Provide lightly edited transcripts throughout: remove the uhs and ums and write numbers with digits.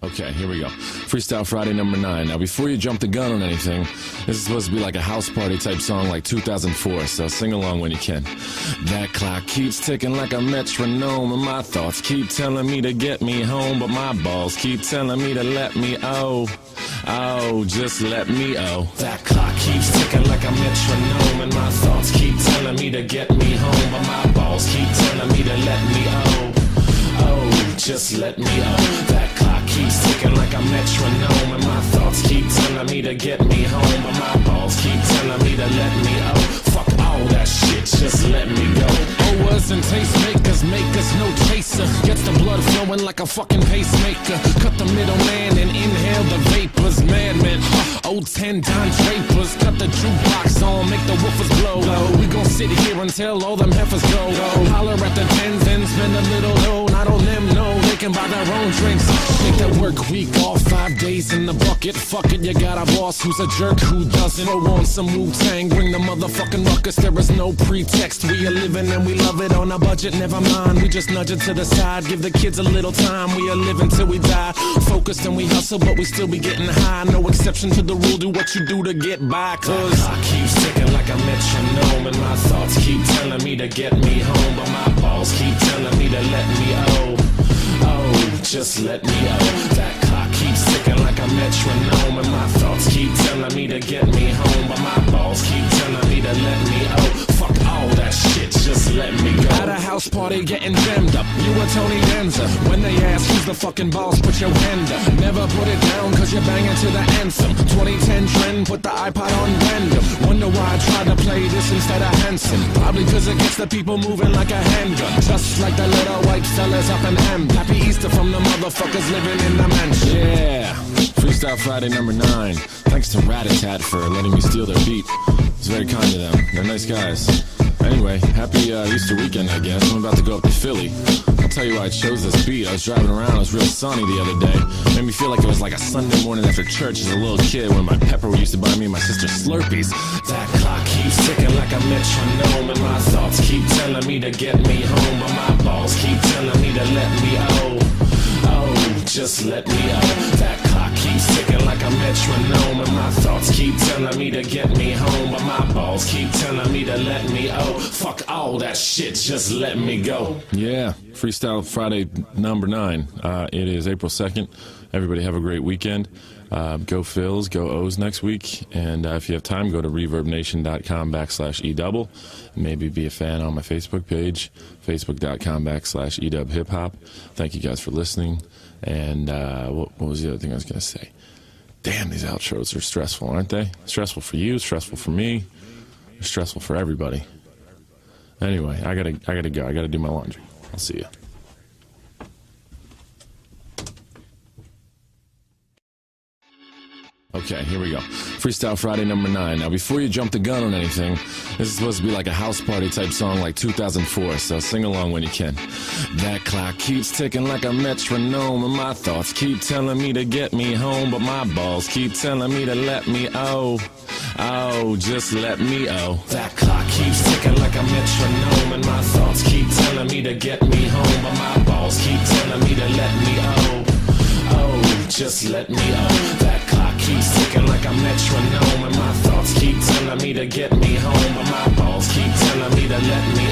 Okay, here we go. Freestyle Friday number 9. Now, before you jump the gun on anything, this is supposed to be like a house party type song like 2004, so sing along when you can. That clock keeps ticking like a metronome, and my thoughts keep telling me to get me home, but my balls keep telling me to let me just let me That clock keeps ticking like a metronome, and my thoughts keep telling me to get me home, but my balls keep telling me to let me just let me That clock keeps ticking like a metronome, and my thoughts keep telling me to get me home, but my balls keep telling me to let me fuck all that shit, just let me go. Owers and tastemakers make us no chaser. Gets the blood flowing like a fucking pacemaker. Cut the middleman and inhale the vapors. Madman, old 10 Don Drapers. Cut the jukebox on, make the woofers blow. We gon' sit here until all them heifers go. Holler at the tens and spend a little dough. Not on them, no, they can buy their own drinks. Take that work week off, 5 days in the bucket. Fuck it, you got a boss who's a jerk who doesn't. Throw on some Wu-Tang, bring the motherfucking ruckus. There is no pretext, we are living and we love it on a budget. Never mind, we just nudge it to the side. Give the kids a little time, we are living till we die. Focused and we hustle, but we still be getting high. No exception to the rule, do what you do to get by. Cause I keep ticking like a metronome, and my thoughts keep telling me to get me home, but my balls keep telling me to let me just let me That clock keeps ticking like a metronome, and my thoughts keep telling me to get me home, but my balls keep telling me to let me fuck all that shit, just let me go. At a house party getting jammed up, you a Tony Danza. When they ask who's the fucking boss, put your hand up. Never put it down cause you're banging to the anthem. 2010 trend, put the iPod on random. Wonder why I tried to play this instead of Hanson. Probably cause it gets the people moving like a handgun. Just like the little white fellas up in Ham. Happy Easter from the motherfuckers living in the mansion. Yeah, Freestyle Friday number 9. Thanks to Rat-a-Tat for letting me steal their beat. It's very kind of them. They're nice guys. Anyway, happy Easter weekend, I guess. I'm about to go up to Philly. I'll tell you why I chose this beat. I was driving around, it was real sunny the other day. Made me feel like it was like a Sunday morning after church as a little kid when my pepper used to buy me and my sister Slurpees. That clock keeps ticking like a metronome, and my thoughts keep telling me to get me home, but my balls keep telling me to let me just let me That clock keeps ticking like a metronome, and my thoughts keep telling me to get me home, but my balls keep telling me to let me fuck all that shit, just let me go. Yeah, Freestyle Friday number 9. It is April 2nd. Everybody have a great weekend. Go Phils, go O's next week, and if you have time, go to reverbnation.com/edouble. Maybe be a fan on my Facebook page, facebook.com/edubhiphop. Thank you guys for listening. And what was the other thing I was going to say? Damn, these outros are stressful, aren't they? Stressful for you, stressful for me, stressful for everybody. Anyway, I gotta go. I gotta do my laundry. I'll see you. Okay, here we go. Freestyle Friday number 9. Now, before you jump the gun on anything, this is supposed to be like a house party type song like 2004, so sing along when you can. That clock keeps ticking like a metronome, and my thoughts keep telling me to get me home, but my balls keep telling me to let me just let me That clock keeps ticking like a metronome, and my thoughts keep telling me to get me home, but my balls keep telling me to let me just let me That clock keeps ticking like a metronome, and my thoughts keep telling me to get me home, but my balls keep telling me to let me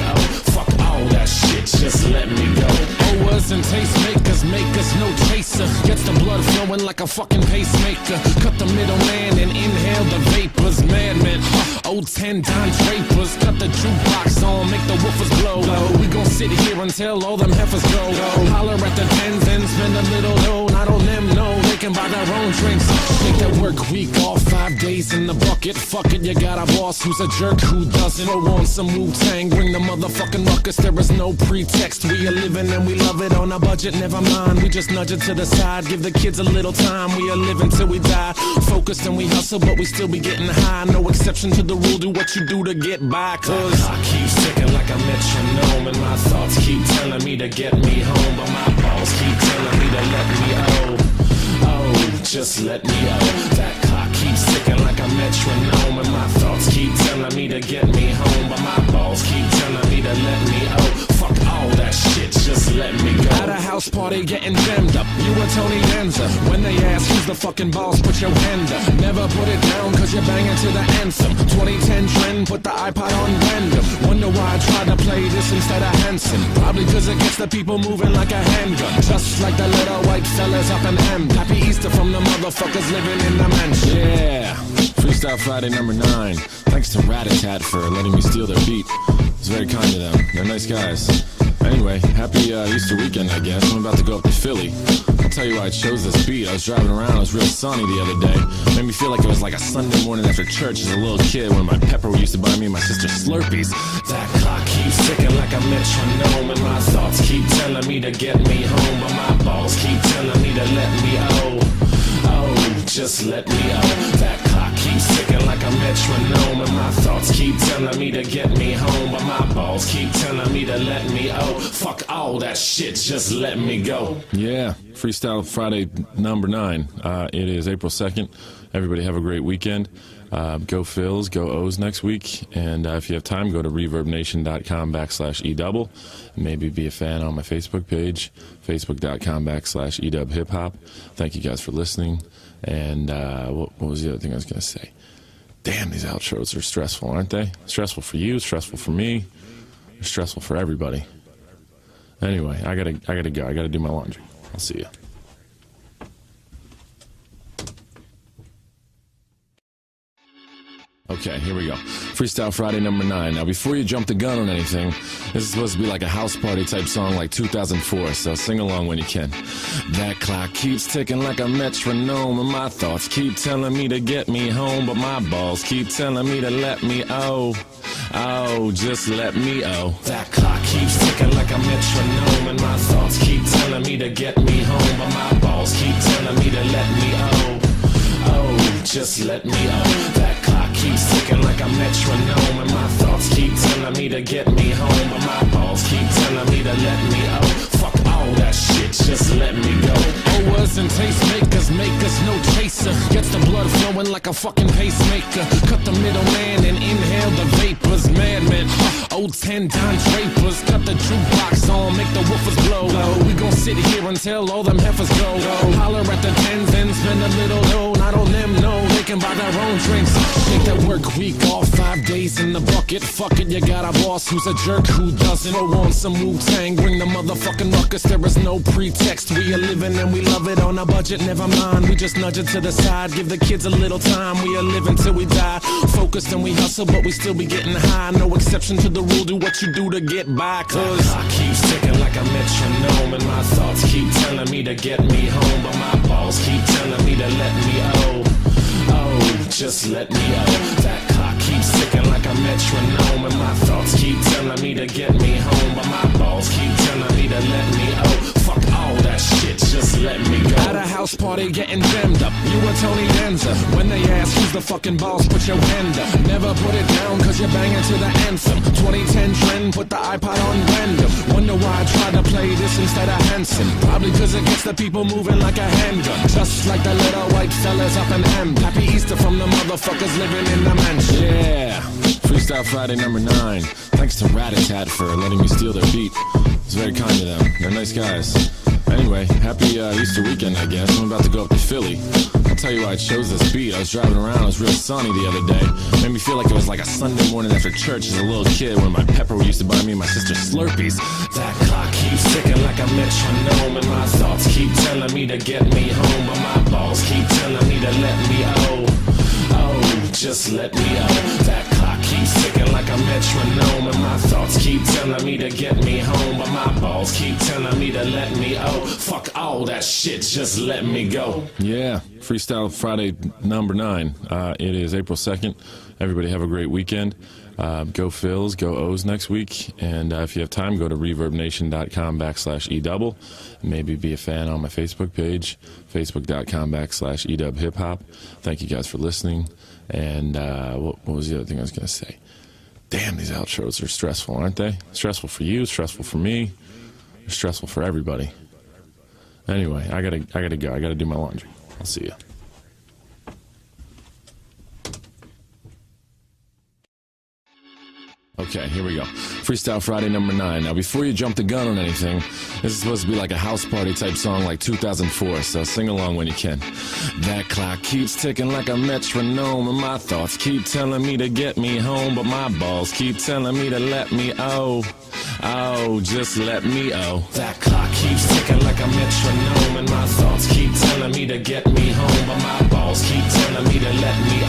fuck all that shit, just let me go. Owers and tastemakers make us no chaser. Gets the blood flowing like a fucking pacemaker. Cut the middleman and inhale the vapors. Madman, old 10 Don Drapers. Cut the jukebox on, make the woofers blow. We gon' sit here until all them heifers go. Holler at the tens and spend a little dough. Not on them, no, they can buy their own drinks. Take that work week off, 5 days in the bucket. Fuck it, you got a boss who's a jerk who doesn't. Throw on some Wu-Tang, bring the motherfucking ruckus. There is no pretext, we are living and we love it on a budget. Never mind, we just nudge it to the side. Give the kids a little time, we are living till we die. Focused and we hustle, but we still be getting high. No exception to the rule, do what you do to get by. Cause the clock keeps ticking like a metronome, and my thoughts keep telling me to get me home, but my balls keep telling me to let me just let me That clock keeps ticking like a metronome. metronome, and my thoughts keep telling me to get me home, but my balls keep telling me to let me fuck all that shit, just let me go. At a house party getting jammed up, you and Tony Danza. When they ask who's the fucking boss, put your hand up. Never put it down cause you're banging to the anthem. 2010 trend, put the iPod on random. Wonder why I tried to play this instead of Hanson. Probably cause it gets the people moving like a handgun. Just like the little white fellas up in Hamden. Happy Easter from the motherfuckers living in the mansion. Yeah, Freestyle Friday number 9. Thanks to Rat-a-Tat for letting me steal their beat. It's very kind of them. They're nice guys. Anyway, happy Easter weekend, I guess. I'm about to go up to Philly. I'll tell you why I chose this beat. I was driving around, it was real sunny the other day. Made me feel like it was like a Sunday morning after church as a little kid when my pepper used to buy me and my sister Slurpees. That clock keeps ticking like a metronome, and my thoughts keep telling me to get me home, but my balls keep telling me to let me just let me That clock keeps ticking like a metronome, and my thoughts keep telling me to get me home, but my balls keep telling me to let me fuck all that shit, just let me go. Yeah, Freestyle Friday number 9. It is April 2nd. Everybody have a great weekend. Go Phils, go O's next week, and if you have time, go to reverbnation.com/edouble. Maybe be a fan on my Facebook page, facebook.com/edubhiphop. Thank you guys for listening. And what was the other thing I was going to say? Damn, these outros are stressful, aren't they? Stressful for you, stressful for me, stressful for everybody. Anyway, I gotta go. I gotta do my laundry. I'll see you. Okay, here we go. Freestyle Friday number 9. Now, before you jump the gun on anything, this is supposed to be like a house party type song like 2004, so sing along when you can. That clock keeps ticking like a metronome, and my thoughts keep telling me to get me home, but my balls keep telling me to let me just let me That clock keeps ticking like a metronome, and my thoughts keep telling me to get me home, but my balls keep telling me to let me just let me That clock keeps ticking like a metronome, and my thoughts keep telling me to get me home, but my balls keep telling me to let me fuck all that shit, just let me go. Owers and tastemakers make us no chaser. Gets the blood flowing like a fucking pacemaker. Cut the middleman and inhale the vapors. Madmen, old 10 Don Drapers. Cut the jukebox on, make the woofers blow. We gon' sit here until all them heifers go. Holler at the tens and spend a little dough. Not on them, no, they can buy their own drinks. Take that work week off, 5 days in the bucket. Fuck it, you got a boss who's a jerk who doesn't. Throw on some Wu-Tang, bring the motherfucking ruckus. There is no pretext, we are living and we love it on a budget. Never mind, we just nudge it to the side. Give the kids a little time, we are living till we die. Focused and we hustle, but we still be getting high. No exception to the rule, do what you do to get by. Cause I keep ticking like a metronome, and my thoughts keep telling me to get me home, but my balls keep telling me to let me just let me That clock keeps ticking like a metronome, and my thoughts keep telling me to get me home, but my balls keep telling me to let me fuck all that shit, just let me go. At a house party getting jammed up, you and Tony Danza. When they ask who's the fucking boss, put your hand up. Never put it down cause you're banging to the anthem. 2010 trend, put the iPod on random. Wonder why I tried to play this instead of Hanson. Probably cause it gets the people moving like a handgun. Just like the little white fellas up in Hamden. Happy Easter from the motherfuckers living in the mansion. Yeah, Freestyle Friday number 9. Thanks to Rat-a-Tat for letting me steal their beat. It's very kind of them. They're nice guys. Anyway, happy Easter weekend, I guess. I'm about to go up to Philly. I'll tell you why I chose this beat. I was driving around, it was real sunny the other day. Made me feel like it was like a Sunday morning after church as a little kid when my pepper used to buy me and my sister Slurpees. That clock keeps ticking like a metronome, and my thoughts keep telling me to get me home, but my balls keep telling me to let me just let me That clock keeps ticking like a metronome, and my thoughts keep telling me to get me home, but my balls keep telling me to let me fuck all that shit, just let me go. Yeah, Freestyle Friday number 9. It is April 2nd. Everybody have a great weekend. Go Phils, go O's next week, and if you have time, go to reverbnation.com/edouble. Maybe be a fan on my Facebook page, facebook.com/edubhiphop. Thank you guys for listening. And what was the other thing I was going to say? Damn, these outros are stressful, aren't they? Stressful for you, stressful for me, stressful for everybody. Anyway, I gotta go. I gotta do my laundry. I'll see you. Okay, here we go. Freestyle Friday number 9. Now, before you jump the gun on anything, this is supposed to be like a house party type song like 2004, so sing along when you can. That clock keeps ticking like a metronome, and my thoughts keep telling me to get me home, but my balls keep telling me to let me just let me That clock keeps ticking like a metronome, and my thoughts keep telling me to get me home, but my balls keep telling me to let me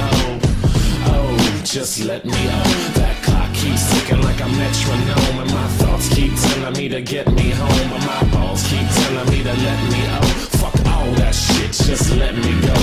just let me That clock keeps ticking like a metronome, and my thoughts keep telling me to get me home, but my balls keep telling me to let me fuck all that shit, just let me go.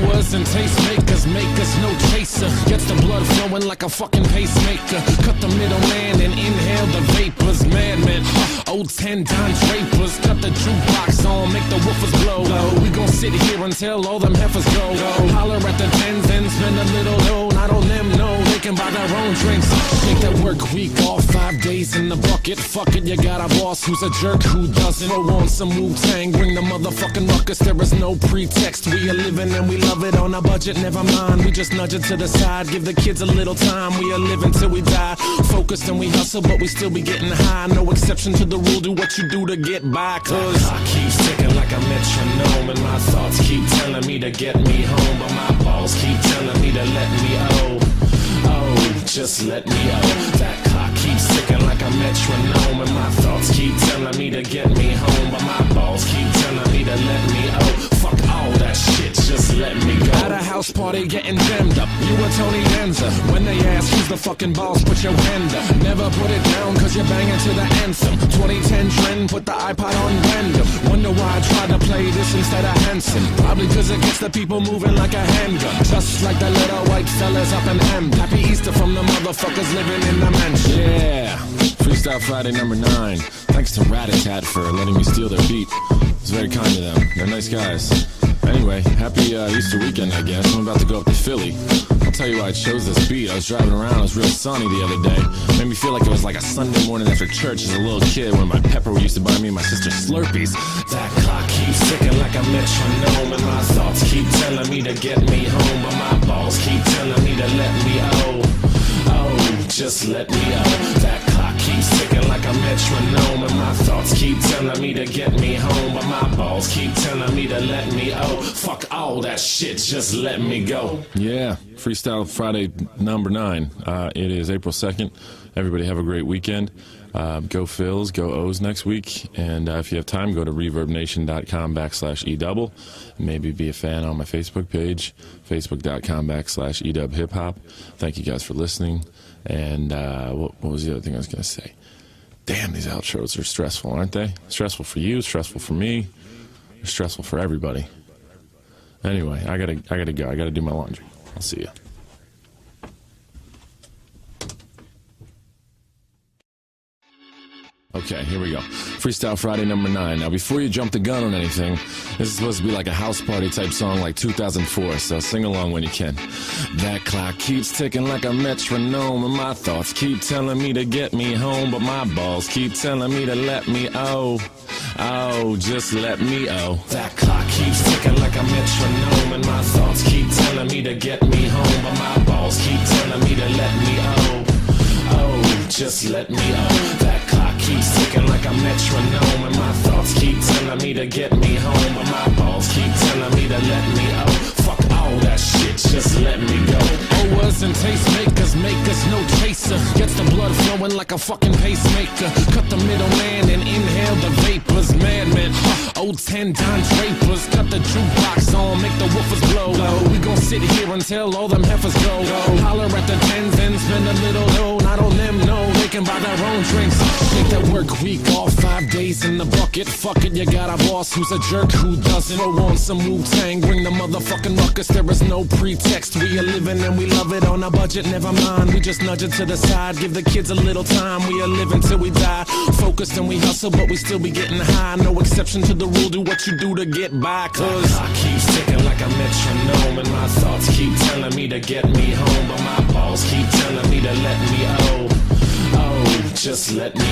Owers and tastemakers make us no chaser. Gets the blood flowing like a fucking pacemaker. Cut the middleman and inhale the vapors. Madman, old 10 Don Drapers. Cut the jukebox on, make the woofers blow. We gon' sit here until all them heifers go. Holler at the tens and spend a little dough. Not on them, no, they can buy their own drinks. Take that work week off, 5 days in the bucket. Fuck it, you got a boss who's a jerk who doesn't. Throw on some Wu-Tang, bring the motherfucking ruckus. There is no pretext, we are living and we love it on a budget. Never mind, we just nudge it to the side. Give the kids a little time, we are living till we die. Focused and we hustle, but we still be getting high. No exception to the rule, do what you do to get by. Cause I keep ticking like a metronome, and my thoughts keep telling me to get me home, but my balls keep telling me to let me just let me That clock keeps ticking like a metronome, and my thoughts keep telling me to get me home, but my balls keep telling me to let me fuck all that shit, just let me go. At a house party getting jammed up, you a Tony Danza. When they ask who's the fucking boss, put your hand up. Never put it down cause you're banging to the anthem. 2010 trend, put the iPod on random. Wonder why I tried to play this instead of Hanson. Probably cause it gets the people moving like a handgun. Just like the little white fellas up in M. Happy Easter from the motherfuckers living in the mansion. Yeah, Freestyle Friday number 9. Thanks to Rat-a-Tat for letting me steal their beat. It's very kind of them. They're nice guys. Anyway, happy Easter weekend, I guess. I'm about to go up to Philly. I'll tell you why I chose this beat. I was driving around, it was real sunny the other day. Made me feel like it was like a Sunday morning after church as a little kid when my pepper used to buy me and my sister Slurpees. That clock keeps ticking like a metronome, and my thoughts keep telling me to get me home, but my balls keep telling me to let me just let me That clock keeps ticking like a metronome, and my thoughts keep telling me to get me home, but my balls keep telling me to let me fuck all that shit, just let me go. Yeah, Freestyle Friday number 9. It is April 2nd. Everybody have a great weekend. Go Phils, go O's next week, and if you have time, go to reverbnation.com/edouble. Maybe be a fan on my Facebook page, facebook.com/edubhiphop. Thank you guys for listening. And what was the other thing I was going to say? Damn, these outros are stressful, aren't they? Stressful for you, stressful for me, stressful for everybody. Anyway, I gotta go. I gotta do my laundry. I'll see you. Okay, here we go. Freestyle Friday number 9. Now, before you jump the gun on anything, this is supposed to be like a house party type song like 2004, so sing along when you can. That clock keeps ticking like a metronome, and my thoughts keep telling me to get me home, but my balls keep telling me to let me just let me That clock keeps ticking like a metronome, and my thoughts keep telling me to get me home, but my balls keep telling me to let me just let me That clock keeps ticking like a metronome, and my thoughts keep telling me to get me home, but my balls keep telling me to let me fuck all that shit, just let me go. Owers and tastemakers make us no chaser. Gets the blood flowing like a fucking pacemaker. Cut the middleman and inhale the vapors. Madman, old 10 Don Drapers. Cut the jukebox on, make the woofers blow. We gon' sit here until all them heifers go. Holler at the tens and spend a little dough. Not on them, no, they can buy their own drinks. Take that work week off, 5 days in the bucket. Fuck it, you got a boss who's a jerk who doesn't. Throw on some Wu-Tang, bring the motherfucking ruckus. There is no pretext, we are living and we love it on a budget. Never mind, we just nudge it to the side. Give the kids a little time, we are living till we die. Focused and we hustle, but we still be getting high. No exception to the rule, do what you do to get by. Cause I keep ticking like a metronome, and my thoughts keep telling me to get me home, but my balls keep telling me to let me just let me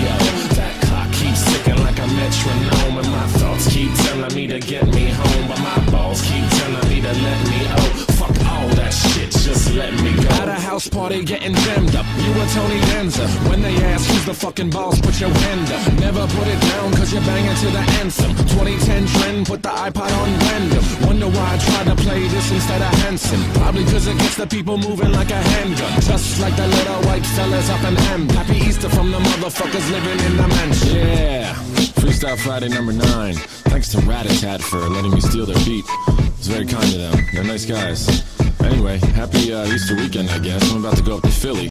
That clock keeps ticking like a metronome, and my thoughts keep telling me to get me home, but my balls keep telling me to let me fuck all that shit, just just let me go. At a house party getting jammed up, you were Tony Danza. When they ask who's the fucking boss, put your hand up. Never put it down cause you're banging to the anthem. 2010 trend, put the iPod on random. Wonder why I tried to play this instead of Hanson. Probably cause it gets the people moving like a handgun. Just like the little white fellas up in M. Happy Easter from the motherfuckers living in the mansion. Yeah, Freestyle Friday number 9. Thanks to Rat-a-Tat for letting me steal their beat. It's very kind of them. They're nice guys. Anyway, happy Easter weekend, I guess. I'm about to go up to Philly.